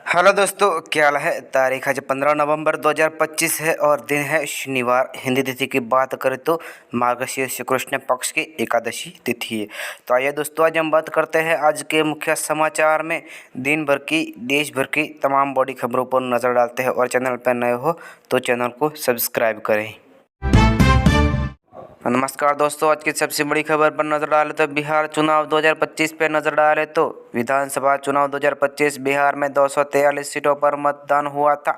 Hello दोस्तों, क्या हाल है। तारीख आज 15 नवंबर 2025 है और दिन है शनिवार। हिंदी तिथि की बात करें तो मार्गशीर्ष कृष्ण पक्ष की एकादशी तिथि है। तो आइए दोस्तों, आज हम बात करते हैं आज के मुख्य समाचार में। दिन भर की देश भर की तमाम बड़ी खबरों पर नज़र डालते हैं और चैनल पर नए हो तो चैनल को सब्सक्राइब करें। नमस्कार दोस्तों, आज की सबसे बड़ी खबर पर नजर डालें तो बिहार चुनाव 2025 पे नजर डालें तो विधानसभा चुनाव 2025 बिहार में 243 सीटों पर मतदान हुआ था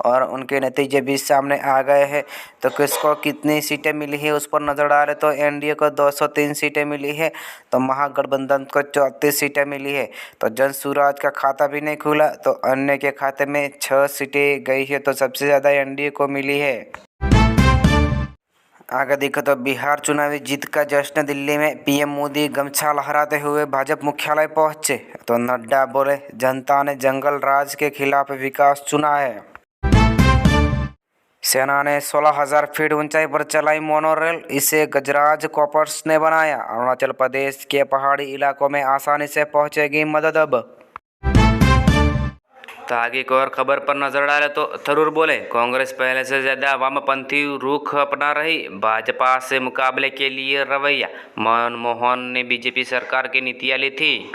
और उनके नतीजे भी सामने आ गए हैं। तो किसको कितनी सीटें मिली है उस पर नजर डालें तो एनडीए को 203 सीटें मिली है, तो महागठबंधन को 34 सीटें मिली है। तो जन स्वराज का खाता भी नहीं खुला तो अन्य के खाते में 6 सीटें गई है, तो सबसे ज़्यादा एनडीए को मिली है। आगे देखो तो बिहार चुनावी जीत का जश्न दिल्ली में पीएम मोदी गमछा लहराते हुए भाजपा मुख्यालय पहुंचे तो नड्डा बोले जनता ने जंगल राज के खिलाफ विकास चुना है। सेना ने 16,000 फीट ऊंचाई पर चलाई मोनोरेल, इसे गजराज कॉपर्स ने बनाया। अरुणाचल प्रदेश के पहाड़ी इलाकों में आसानी से पहुंचेगी मदद अब। तो आगे एक और खबर पर नजर डाले तो थरूर बोले कांग्रेस पहले से ज्यादा वामपंथी रुख अपना रही, भाजपा से मुकाबले के लिए रवैया। मनमोहन ने बीजेपी सरकार की नीतियां ली थी।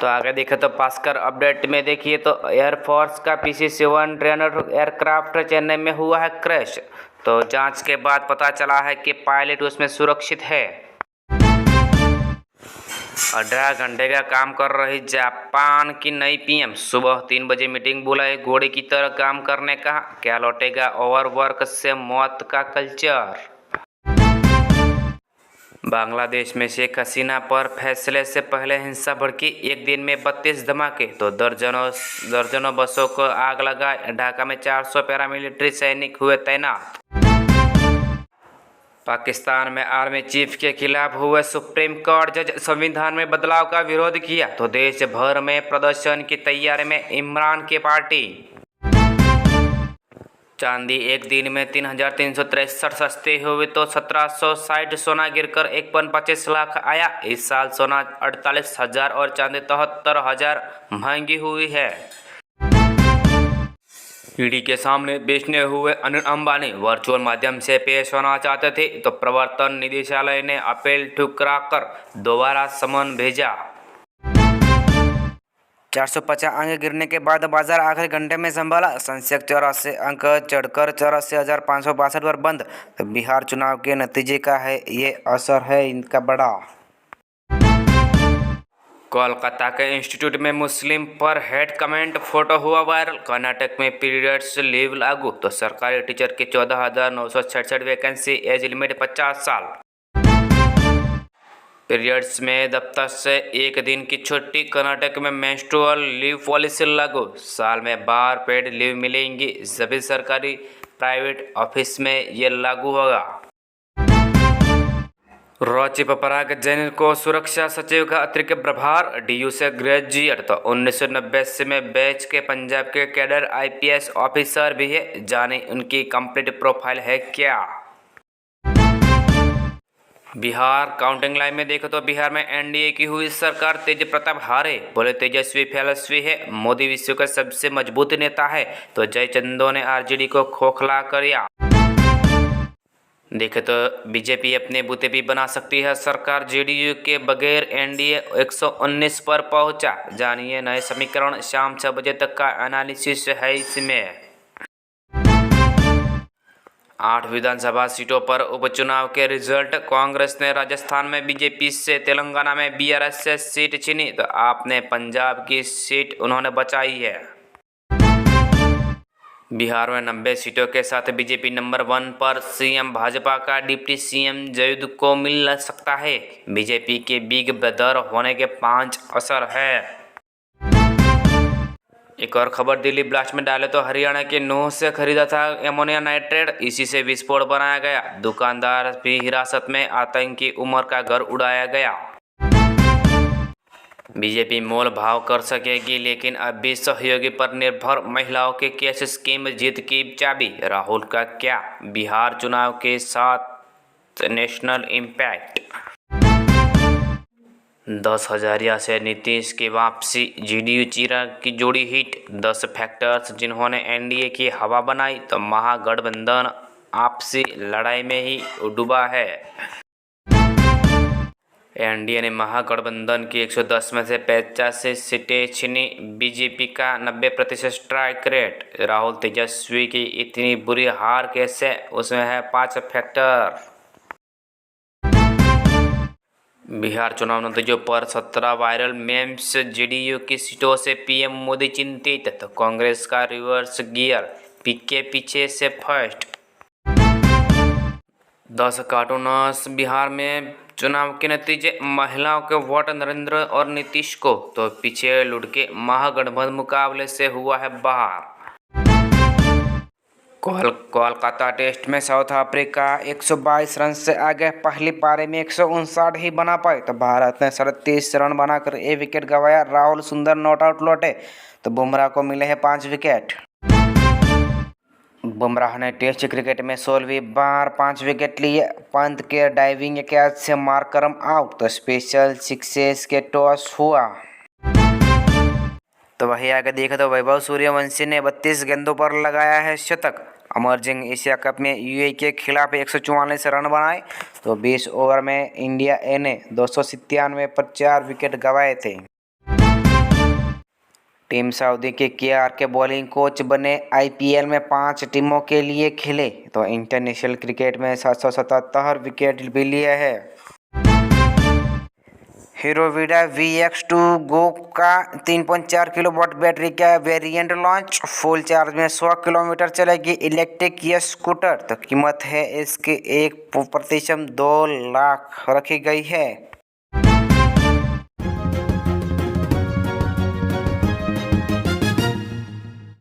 तो आगे देखे तो पास्कर अपडेट में देखिए तो एयरफोर्स का PC-7 ट्रेनर एयरक्राफ्ट चेन्नई में हुआ है क्रैश। तो जांच के बाद पता चला है कि पायलट उसमें सुरक्षित है। 18 घंटे का काम कर रही जापान की नई पीएम, सुबह 3 बजे मीटिंग बुलाई, घोड़े की तरह काम करने का। क्या लौटेगा ओवरवर्क से मौत का कल्चर। बांग्लादेश में शेख हसीना पर फैसले से पहले हिंसा भड़की, एक दिन में 32 धमाके तो दर्जनों बसों को आग लगा। ढाका में 400 पैरामिलिट्री सैनिक हुए तैनात। पाकिस्तान में आर्मी चीफ के खिलाफ हुए सुप्रीम कोर्ट जज, संविधान में बदलाव का विरोध किया तो देश भर में प्रदर्शन की तैयारी में इमरान की पार्टी। चांदी एक दिन में 3,363 सस्ती हुई तो 1,760 सोना गिरकर 1.25 लाख आया। इस साल सोना 48,000 और चांदी 73,000 महंगी हुई है। ईडी के सामने बेचने हुए अनिल अंबानी वर्चुअल माध्यम से पेश होना चाहते थे तो प्रवर्तन निदेशालय ने अपील ठुकराकर दोबारा समन भेजा। 450 अंक गिरने के बाद बाजार आखिरी घंटे में संभाला। सेंसेक्स 84 अंक चढ़कर 84,562 पर बंद। तो बिहार चुनाव के नतीजे का है ये असर है इनका बड़ा। कोलकाता के इंस्टीट्यूट में मुस्लिम पर हेट कमेंट फोटो हुआ वायरल। कर्नाटक में पीरियड्स लीव लागू तो सरकारी टीचर की 14,966 वैकेंसी, एज लिमिट 50 साल। पीरियड्स में दफ्तर से एक दिन की छुट्टी, कर्नाटक में मेंस्ट्रुअल लीव पॉलिसी लागू। साल में 12 पेड लीव मिलेंगी, सभी सरकारी प्राइवेट ऑफिस में ये लागू होगा। रोचिप पराग जैन को सुरक्षा सचिव का अतिरिक्त प्रभार, DU से ग्रेजुएट तो 1990 में बैच के पंजाब के कैडर IPS ऑफिसर भी है। जाने उनकी कंप्लीट प्रोफाइल है क्या। बिहार काउंटिंग लाइन में देखो तो बिहार में एनडीए की हुई सरकार, तेज प्रताप हारे, बोले तेजस्वी फैलस्वी है, मोदी विश्व का सबसे मजबूत नेता है तो जयचंदो ने आरजेडी को खोखला किया। देखे तो बीजेपी अपने बूते भी बना सकती है सरकार, जेडीयू के बगैर एनडीए 119 पर पहुंचा। जानिए नए समीकरण, शाम 6 बजे तक का एनालिसिस है इसमें। 8 विधानसभा सीटों पर उपचुनाव के रिजल्ट, कांग्रेस ने राजस्थान में बीजेपी से, तेलंगाना में बीआरएस से सीट छीनी तो आपने पंजाब की सीट उन्होंने बचाई है। बिहार में 90 सीटों के साथ बीजेपी नंबर 1 पर, सीएम भाजपा का डिप्टी सीएम जयूद को मिल सकता है। बीजेपी के बिग ब्रदर होने के 5 असर है। एक और खबर दिल्ली ब्लास्ट में डाले तो हरियाणा के नूह से खरीदा था एमोनिया नाइट्रेट, इसी से विस्फोट बनाया गया। दुकानदार भी हिरासत में, आतंकी उमर का घर उड़ाया गया। बीजेपी मोल भाव कर सकेगी लेकिन अब भी सहयोगी पर निर्भर, महिलाओं के केस स्कीम जीत की चाबी। राहुल का क्या बिहार चुनाव के साथ नेशनल इम्पैक्ट। 10,000 से नीतीश की वापसी, जेडीयू चिराग की जोड़ी हिट। 10 फैक्टर्स जिन्होंने एनडीए की हवा बनाई तो महागठबंधन आपसी लड़ाई में ही डूबा है। एनडीए ने महागठबंधन की 110 में से 85 सीटें छीनी। बीजेपी का 90% स्ट्राइक रेट। राहुल तेजस्वी की इतनी बुरी हार कैसे, उसमें है 5 फैक्टर। बिहार चुनाव नतीजों पर 17 वायरल मेम्स। जेडीयू की सीटों से पीएम मोदी चिंतित तो कांग्रेस का रिवर्स गियर, पीके पीछे से फर्स्ट। 10 कार्टूनर्स। बिहार में चुनाव के नतीजे, महिलाओं के वोट नरेंद्र और नीतीश को तो पीछे लुढ़के महागठबंधन मुकाबले से हुआ है बाहर। कोलकाता टेस्ट में साउथ अफ्रीका 122 रन से आगे। पहली पारी में 159 ही बना पाए तो भारत ने 37 रन बनाकर 1 विकेट गंवाया। राहुल सुंदर नॉट आउट लौटे तो बुमराह को मिले हैं 5 विकेट। बुमराह ने टेस्ट क्रिकेट में 16वीं बार 5 विकेट लिए। पंत के डाइविंग कैच से मार्करम आउट तो स्पेशल सिक्सेस के टॉस हुआ। तो वही आगे देखा तो वैभव सूर्यवंशी ने 32 गेंदों पर लगाया है शतक। अमरजिंग एशिया कप में यूएई के खिलाफ 144 रन बनाए तो 20 ओवर में इंडिया ए ने 297 पर 4 विकेट गंवाए थे। टीम सऊदी के केआर के बॉलिंग कोच बने। आईपीएल में 5 टीमों के लिए खेले तो इंटरनेशनल क्रिकेट में 777 विकेट भी लिए है। हीरो वीडा VX2 गो का 3.4 किलोवाट बैटरी का वेरिएंट लॉन्च। फुल चार्ज में 100 किलोमीटर चलेगी इलेक्ट्रिक ये स्कूटर तो कीमत है इसकी 1% 2 लाख रखी गई है।